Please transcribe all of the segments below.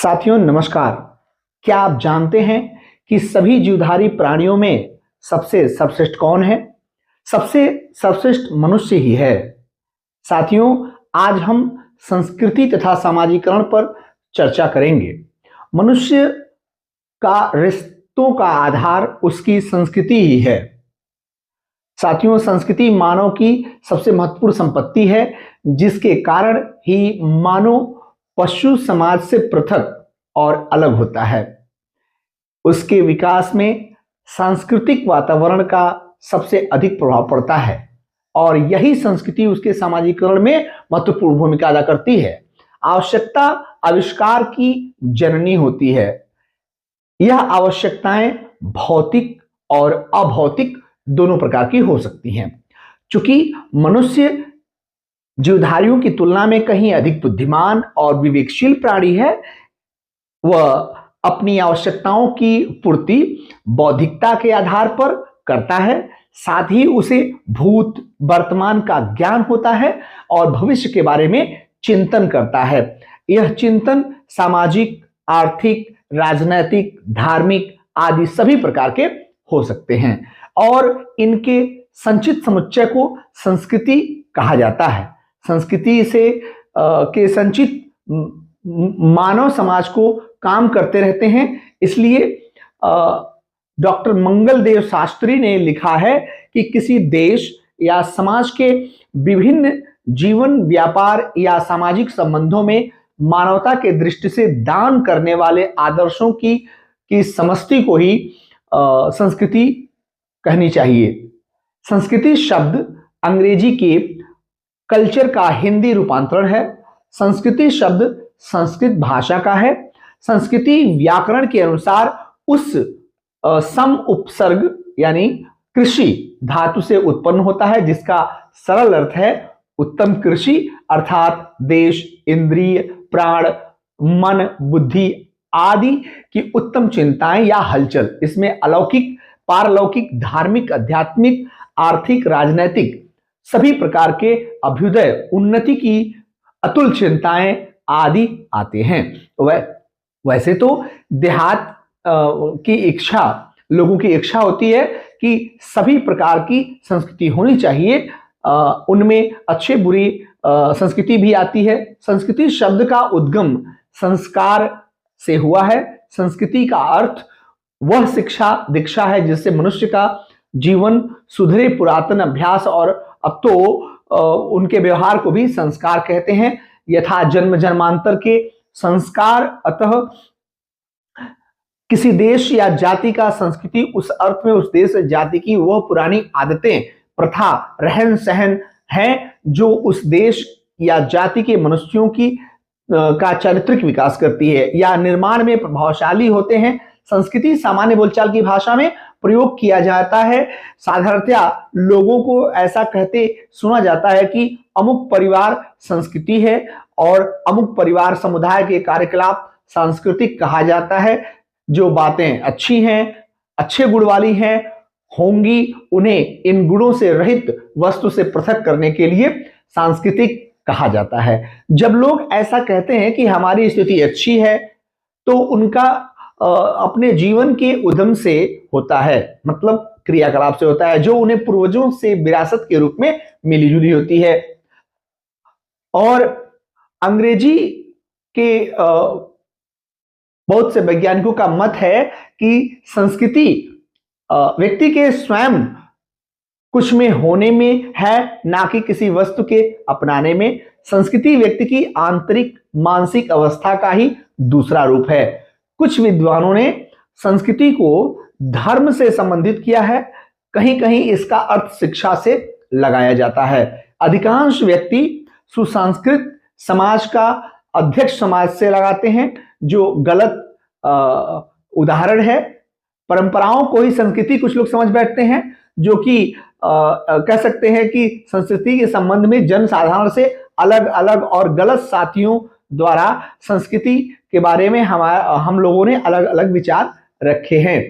साथियों नमस्कार। क्या आप जानते हैं कि सभी जीवधारी प्राणियों में सबसे सर्वश्रेष्ठ कौन है? सबसे सर्वश्रेष्ठ मनुष्य ही है। साथियों, आज हम संस्कृति तथा सामाजिकरण पर चर्चा करेंगे। मनुष्य का रिश्तों का आधार उसकी संस्कृति ही है। साथियों, संस्कृति मानव की सबसे महत्वपूर्ण संपत्ति है, जिसके कारण ही मानव पशु समाज से पृथक और अलग होता है। उसके विकास में सांस्कृतिक वातावरण का सबसे अधिक प्रभाव पड़ता है और यही संस्कृति उसके सामाजिकरण में महत्वपूर्ण भूमिका अदा करती है। आवश्यकता आविष्कार की जननी होती है। यह आवश्यकताएं भौतिक और अभौतिक दोनों प्रकार की हो सकती हैं। चूंकि मनुष्य जीवधारियों की तुलना में कहीं अधिक बुद्धिमान और विवेकशील प्राणी है, वह अपनी आवश्यकताओं की पूर्ति बौद्धिकता के आधार पर करता है। साथ ही उसे भूत वर्तमान का ज्ञान होता है और भविष्य के बारे में चिंतन करता है। यह चिंतन सामाजिक, आर्थिक, राजनैतिक, धार्मिक आदि सभी प्रकार के हो सकते हैं और इनके संचित समुच्चय को संस्कृति कहा जाता है। संस्कृति से के संचित मानव समाज को काम करते रहते हैं। इसलिए डॉक्टर मंगलदेव शास्त्री ने लिखा है कि किसी देश या समाज के विभिन्न जीवन, व्यापार या सामाजिक संबंधों में मानवता के दृष्टि से दान करने वाले आदर्शों की समष्टि को ही संस्कृति कहनी चाहिए। संस्कृति शब्द अंग्रेजी के कल्चर का हिंदी रूपांतरण है। संस्कृति शब्द संस्कृत भाषा का है। संस्कृति व्याकरण के अनुसार उस सम उपसर्ग यानी कृषि धातु से उत्पन्न होता है, जिसका सरल अर्थ है उत्तम कृषि, अर्थात देश, इंद्रिय, प्राण, मन, बुद्धि आदि की उत्तम चिंताएं या हलचल। इसमें अलौकिक, पारलौकिक, धार्मिक, आध्यात्मिक, आर्थिक, राजनैतिक सभी प्रकार के अभ्युदय, उन्नति की अतुल चिंताएं आदि आते हैं। वैसे तो देहात की इच्छा, लोगों की इच्छा होती है कि सभी प्रकार की संस्कृति होनी चाहिए। उनमें अच्छे बुरी संस्कृति भी आती है। संस्कृति शब्द का उद्गम संस्कार से हुआ है। संस्कृति का अर्थ वह शिक्षा दीक्षा है जिससे मनुष्य का जीवन सुधरे। पुरातन अभ्यास और अब तो उनके व्यवहार को भी संस्कार कहते हैं। यथा जन्म जन्मांतर के संस्कार। अतः किसी देश या जाति का संस्कृति उस अर्थ में उस देश जाति की वह पुरानी आदतें, प्रथा, रहन सहन हैं जो उस देश या जाति के मनुष्यों का चारित्रिक विकास करती है या निर्माण में प्रभावशाली होते हैं। संस्कृति सामान्य बोलचाल की भाषा में प्रयोग किया जाता है। साधारणतया लोगों को ऐसा कहते सुना जाता है कि अमुक परिवार संस्कृति है और अमुक परिवार समुदाय के कार्यकलाप सांस्कृतिक कहा जाता है। जो बातें अच्छी हैं, अच्छे गुण वाली हैं होंगी, उन्हें इन गुणों से रहित वस्तु से पृथक करने के लिए सांस्कृतिक कहा जाता है। जब लोग ऐसा कहते हैं कि हमारी स्थिति अच्छी है, तो उनका अपने जीवन के उद्यम से होता है, मतलब क्रियाकलाप से होता है, जो उन्हें पूर्वजों से विरासत के रूप में मिली जुली होती है। और अंग्रेजी के बहुत से वैज्ञानिकों का मत है कि संस्कृति व्यक्ति के स्वयं कुछ में होने में है, ना कि किसी वस्तु के अपनाने में। संस्कृति व्यक्ति की आंतरिक मानसिक अवस्था का ही दूसरा रूप है। कुछ विद्वानों ने संस्कृति को धर्म से संबंधित किया है। कहीं कहीं इसका अर्थ शिक्षा से लगाया जाता है। अधिकांश व्यक्ति सुसंस्कृत समाज का अध्यक्ष समाज से लगाते हैं, जो गलत उदाहरण है। परंपराओं को ही संस्कृति कुछ लोग समझ बैठते हैं, जो कि कह सकते हैं कि संस्कृति के संबंध में जनसाधारण से अलग अलग और गलत साथियों द्वारा संस्कृति के बारे में हम लोगों ने अलग अलग विचार रखे हैं।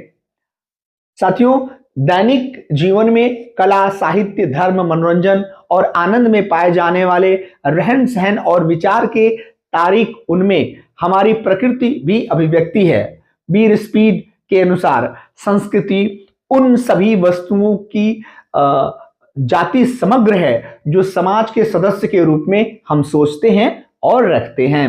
साथियों, दैनिक जीवन में कला, साहित्य, धर्म, मनोरंजन और आनंद में पाए जाने वाले रहन सहन और विचार के तारीख, उनमें हमारी प्रकृति भी अभिव्यक्ति है। बीर स्पीड के अनुसार संस्कृति उन सभी वस्तुओं की जाति समग्र है जो समाज के सदस्य के रूप में हम सोचते हैं और रखते हैं।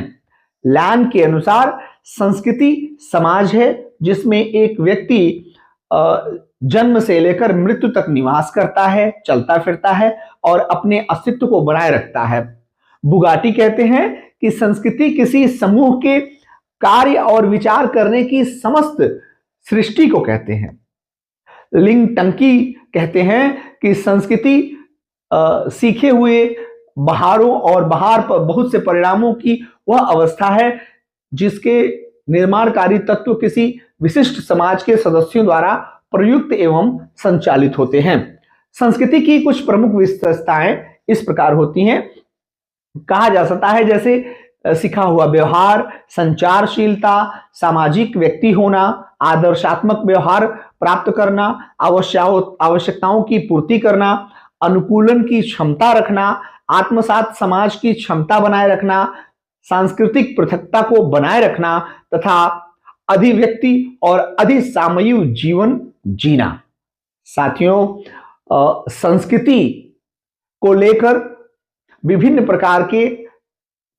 लैन के अनुसार संस्कृति समाज है जिसमें एक व्यक्ति जन्म से लेकर मृत्यु तक निवास करता है, चलता फिरता है और अपने अस्तित्व को बनाए रखता है। बुगाटी कहते हैं कि संस्कृति किसी समूह के कार्य और विचार करने की समस्त सृष्टि को कहते हैं। लिंग टंकी कहते हैं कि संस्कृति सीखे हुए बहारों और बहार पर बहुत से परिणामों की वह अवस्था है जिसके निर्माणकारी तत्व किसी विशिष्ट समाज के सदस्यों द्वारा प्रयुक्त एवं संचालित होते हैं। संस्कृति की कुछ प्रमुख विशेषताएं इस प्रकार होती हैं। कहा जा सकता है जैसे सीखा हुआ व्यवहार, संचारशीलता, सामाजिक व्यक्ति होना, आदर्शात्मक व्यवहार प्राप्त करना, आवश्यकताओं की पूर्ति करना, अनुकूलन की क्षमता रखना, आत्मसात समाज की क्षमता बनाए रखना, सांस्कृतिक पृथकता को बनाए रखना तथा अधिव्यक्ति और अधिसामयिक जीवन जीना। साथियों, संस्कृति को लेकर विभिन्न प्रकार के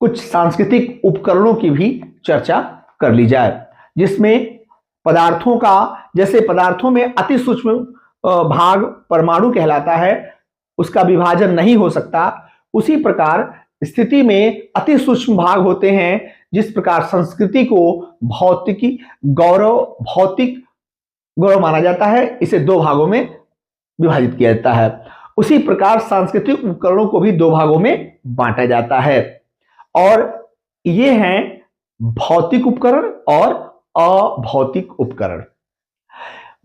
कुछ सांस्कृतिक उपकरणों की भी चर्चा कर ली जाए, जिसमें पदार्थों का, जैसे पदार्थों में अति सूक्ष्म भाग परमाणु कहलाता है, उसका विभाजन नहीं हो सकता। उसी प्रकार स्थिति में अति सूक्ष्म भाग होते हैं। जिस प्रकार संस्कृति को भौतिक गौरव माना जाता है, इसे दो भागों में विभाजित किया जाता है। उसी प्रकार सांस्कृतिक उपकरणों को भी दो भागों में बांटा जाता है और ये हैं भौतिक उपकरण और अभौतिक उपकरण।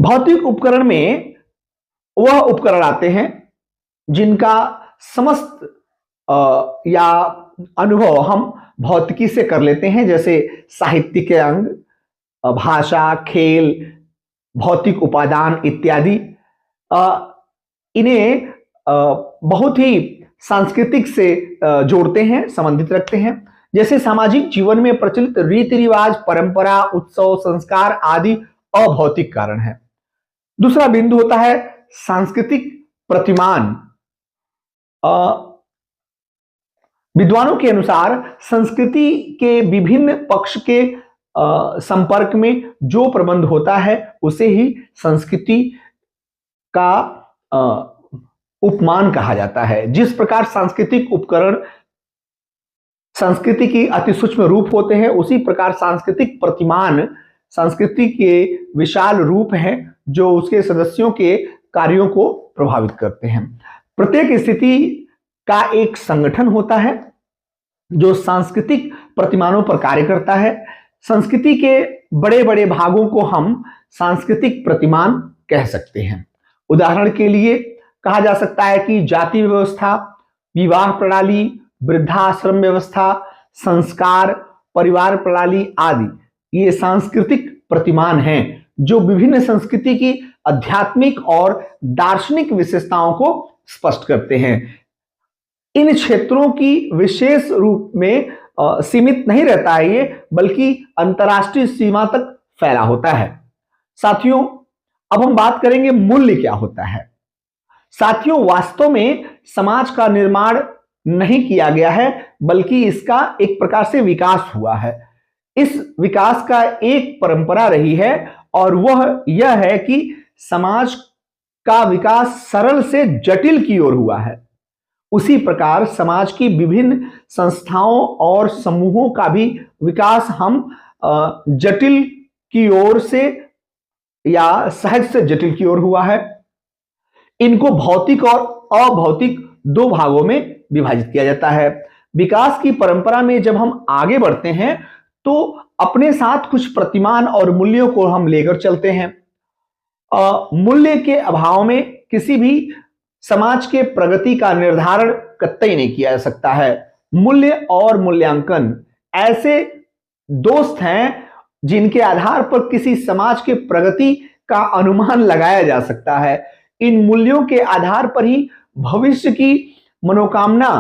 भौतिक उपकरण में वह उपकरण आते हैं जिनका समस्त या अनुभव हम भौतिकी से कर लेते हैं, जैसे साहित्य के अंग, भाषा, खेल, भौतिक उपादान इत्यादि। इन्हें बहुत ही सांस्कृतिक से जोड़ते हैं, संबंधित रखते हैं। जैसे सामाजिक जीवन में प्रचलित रीति रिवाज, परंपरा, उत्सव, संस्कार आदि अभौतिक कारण है। दूसरा बिंदु होता है सांस्कृतिक प्रतिमान। विद्वानों के अनुसार संस्कृति के विभिन्न पक्ष के संपर्क में जो प्रबंध होता है उसे ही संस्कृति का उपमान कहा जाता है। जिस प्रकार सांस्कृतिक उपकरण संस्कृति की अति सूक्ष्म रूप होते हैं, उसी प्रकार सांस्कृतिक प्रतिमान संस्कृति के विशाल रूप हैं जो उसके सदस्यों के कार्यों को प्रभावित करते हैं। प्रत्येक स्थिति का एक संगठन होता है जो सांस्कृतिक प्रतिमानों पर कार्य करता है। संस्कृति के बड़े बड़े भागों को हम सांस्कृतिक प्रतिमान कह सकते हैं। उदाहरण के लिए कहा जा सकता है कि जाति व्यवस्था, विवाह प्रणाली, वृद्धाश्रम व्यवस्था, संस्कार, परिवार प्रणाली आदि ये सांस्कृतिक प्रतिमान हैं जो विभिन्न संस्कृति की आध्यात्मिक और दार्शनिक विशेषताओं को स्पष्ट करते हैं। इन क्षेत्रों की विशेष रूप में सीमित नहीं रहता है ये, बल्कि अंतर्राष्ट्रीय सीमा तक फैला होता है। साथियों, अब हम बात करेंगे मूल्य क्या होता है। साथियों, वास्तव में समाज का निर्माण नहीं किया गया है, बल्कि इसका एक प्रकार से विकास हुआ है। इस विकास का एक परंपरा रही है और वह यह है कि समाज का विकास सरल से जटिल की ओर हुआ है। उसी प्रकार समाज की विभिन्न संस्थाओं और समूहों का भी विकास हम जटिल की ओर से या सहज से जटिल की ओर हुआ है। इनको भौतिक और अभौतिक दो भागों में विभाजित किया जाता है। विकास की परंपरा में जब हम आगे बढ़ते हैं तो अपने साथ कुछ प्रतिमान और मूल्यों को हम लेकर चलते हैं। मूल्य के अभाव में किसी भी समाज के प्रगति का निर्धारण कतई नहीं किया जा सकता है। मूल्य और मूल्यांकन ऐसे दोस्त हैं जिनके आधार पर किसी समाज के प्रगति का अनुमान लगाया जा सकता है। इन मूल्यों के आधार पर ही भविष्य की मनोकामना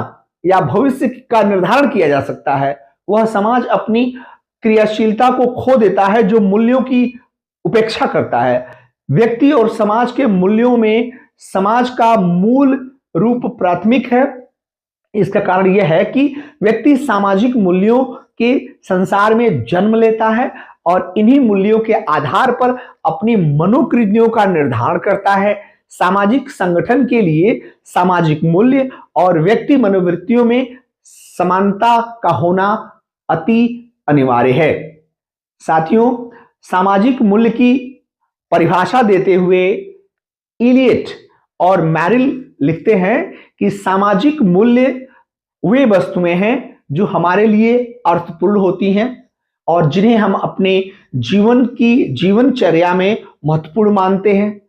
या भविष्य का निर्धारण किया जा सकता है। वह समाज अपनी क्रियाशीलता को खो देता है, जो मूल्यों की उपेक्षा करता है। व्यक्ति और समाज के मूल्यों में समाज का मूल रूप प्राथमिक है। इसका कारण यह है कि व्यक्ति सामाजिक मूल्यों के संसार में जन्म लेता है और इन्हीं मूल्यों के आधार पर अपनी मनोकृतियों का निर्धारण करता है। सामाजिक संगठन के लिए सामाजिक मूल्य और व्यक्ति मनोवृत्तियों में समानता का होना अति अनिवार्य है। साथियों, सामाजिक मूल्य की परिभाषा देते हुए इलियट और मैरिल लिखते हैं कि सामाजिक मूल्य वे वस्तुएं हैं जो हमारे लिए अर्थपूर्ण होती हैं और जिन्हें हम अपने जीवनचर्या में महत्वपूर्ण मानते हैं।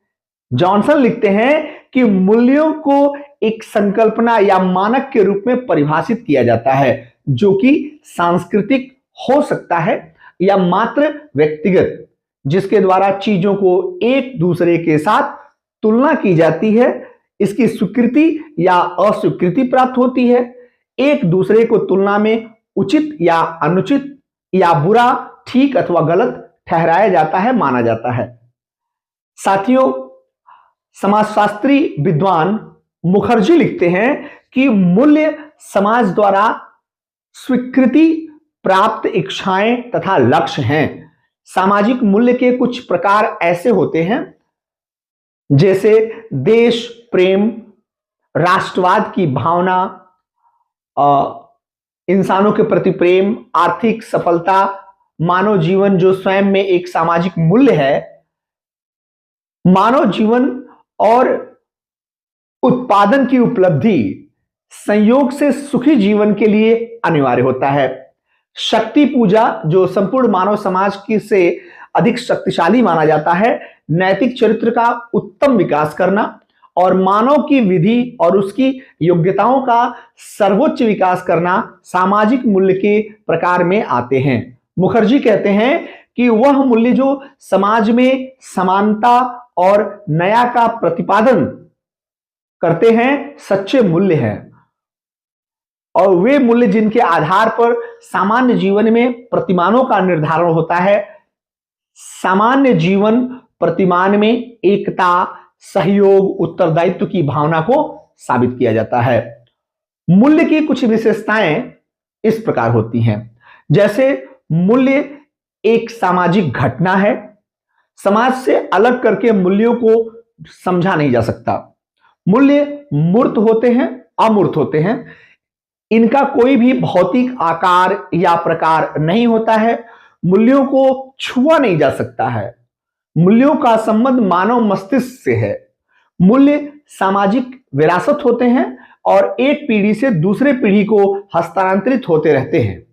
जॉनसन लिखते हैं कि मूल्यों को एक संकल्पना या मानक के रूप में परिभाषित किया जाता है, जो कि सांस्कृतिक हो सकता है या मात्र व्यक्तिगत, जिसके द्वारा चीजों को एक दूसरे के साथ तुलना की जाती है, इसकी स्वीकृति या अस्वीकृति प्राप्त होती है, एक दूसरे को तुलना में उचित या अनुचित या बुरा, ठीक अथवा गलत ठहराया जाता है, माना जाता है। साथियों, समाजशास्त्री विद्वान मुखर्जी लिखते हैं कि मूल्य समाज द्वारा स्वीकृति प्राप्त इच्छाएं तथा लक्ष्य हैं। सामाजिक मूल्य के कुछ प्रकार ऐसे होते हैं जैसे देश प्रेम, राष्ट्रवाद की भावना, इंसानों के प्रति प्रेम, आर्थिक सफलता, मानव जीवन जो स्वयं में एक सामाजिक मूल्य है। मानव जीवन और उत्पादन की उपलब्धि संयोग से सुखी जीवन के लिए अनिवार्य होता है। शक्ति पूजा जो संपूर्ण मानव समाज की से अधिक शक्तिशाली माना जाता है। नैतिक चरित्र का उत्तम विकास करना और मानव की विधि और उसकी योग्यताओं का सर्वोच्च विकास करना सामाजिक मूल्य के प्रकार में आते हैं। मुखर्जी कहते हैं कि वह मूल्य जो समाज में समानता और नया का प्रतिपादन करते हैं, सच्चे मूल्य हैं, और वे मूल्य जिनके आधार पर सामान्य जीवन में प्रतिमानों का निर्धारण होता है। सामान्य जीवन प्रतिमान में एकता, सहयोग, उत्तरदायित्व की भावना को साबित किया जाता है। मूल्य की कुछ विशेषताएं इस प्रकार होती हैं, जैसे मूल्य एक सामाजिक घटना है। समाज से अलग करके मूल्यों को समझा नहीं जा सकता। मूल्य मूर्त होते हैं, अमूर्त होते हैं। इनका कोई भी भौतिक आकार या प्रकार नहीं होता है। मूल्यों को छुआ नहीं जा सकता है। मूल्यों का संबंध मानव मस्तिष्क से है। मूल्य सामाजिक विरासत होते हैं और एक पीढ़ी से दूसरे पीढ़ी को हस्तांतरित होते रहते हैं।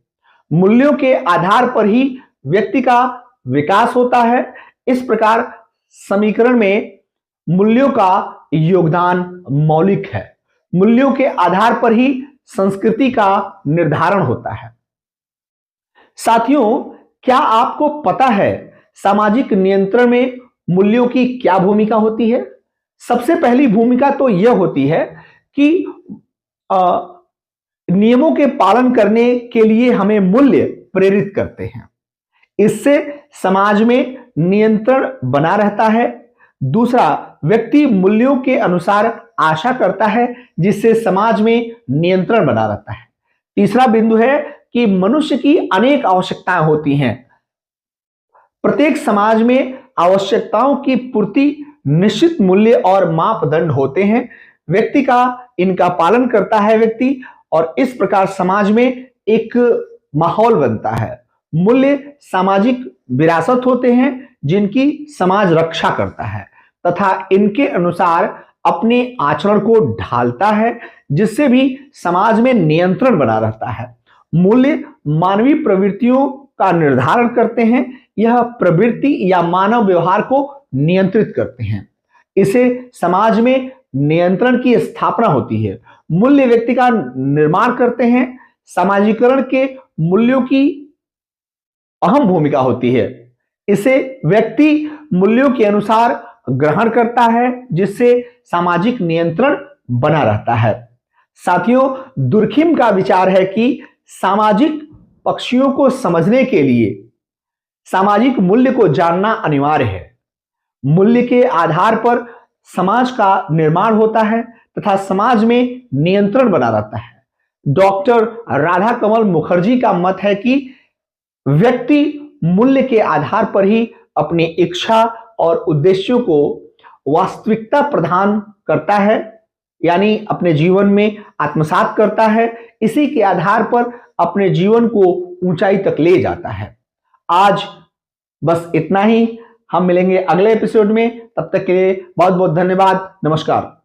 मूल्यों के आधार पर ही व्यक्ति का विकास होता है। इस प्रकार समीकरण में मूल्यों का योगदान मौलिक है। मूल्यों के आधार पर ही संस्कृति का निर्धारण होता है। साथियों, क्या आपको पता है सामाजिक नियंत्रण में मूल्यों की क्या भूमिका होती है? सबसे पहली भूमिका तो यह होती है कि नियमों के पालन करने के लिए हमें मूल्य प्रेरित करते हैं। इससे समाज में नियंत्रण बना रहता है। दूसरा, व्यक्ति मूल्यों के अनुसार आशा करता है, जिससे समाज में नियंत्रण बना रहता है। तीसरा बिंदु है कि मनुष्य की अनेक आवश्यकताएं होती हैं। प्रत्येक समाज में आवश्यकताओं की पूर्ति निश्चित मूल्य और मापदंड होते हैं। व्यक्ति का इनका पालन करता है व्यक्ति, और इस प्रकार समाज में एक माहौल बनता है। मूल्य सामाजिक विरासत होते हैं जिनकी समाज रक्षा करता है तथा इनके अनुसार अपने आचरण को ढालता है, जिससे भी समाज में नियंत्रण बना रहता है। मूल्य मानवीय प्रवृत्तियों का निर्धारण करते हैं। यह प्रवृत्ति या मानव व्यवहार को नियंत्रित करते हैं। इसे समाज में नियंत्रण की स्थापना होती है। मूल्य व्यक्ति का निर्माण करते हैं। समाजीकरण के मूल्यों की अहम भूमिका होती है। इसे व्यक्ति मूल्यों के अनुसार ग्रहण करता है, जिससे सामाजिक नियंत्रण बना रहता है। साथियों, दुर्खिम का विचार है कि सामाजिक पक्षियों को समझने के लिए सामाजिक मूल्य को जानना अनिवार्य है। मूल्य के आधार पर समाज का निर्माण होता है तथा समाज में नियंत्रण बना रहता है। डॉक्टर राधा कमल मुखर्जी का मत है कि व्यक्ति मूल्य के आधार पर ही अपनी इच्छा और उद्देश्यों को वास्तविकता प्रदान करता है, यानी अपने जीवन में आत्मसात करता है। इसी के आधार पर अपने जीवन को ऊंचाई तक ले जाता है। आज बस इतना ही। हम मिलेंगे अगले एपिसोड में। तब तक के लिए बहुत बहुत धन्यवाद। नमस्कार।